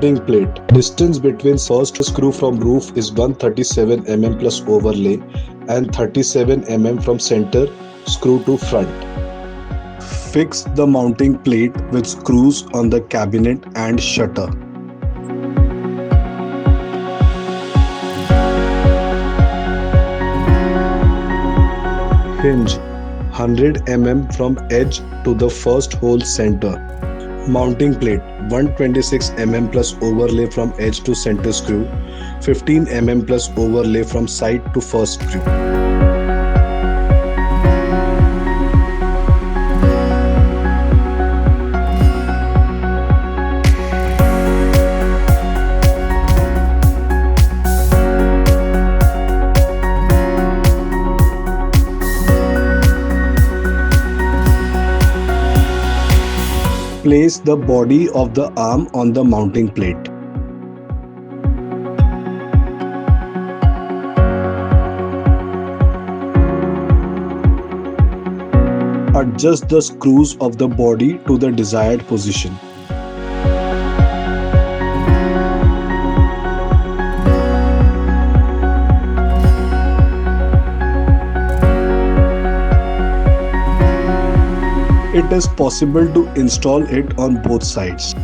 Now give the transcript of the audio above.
Mounting plate. Distance between first screw from roof is 137 mm plus overlay and 37 mm from center screw to front. Fix the mounting plate with screws on the cabinet and shutter. Hinge 100 mm from edge to the first hole center. Mounting plate 126 mm plus overlay from edge to center screw, 15 mm plus overlay from side to first screw. Place the body of the arm on the mounting plate. Adjust the screws of the body to the desired position. It is possible to install it on both sides.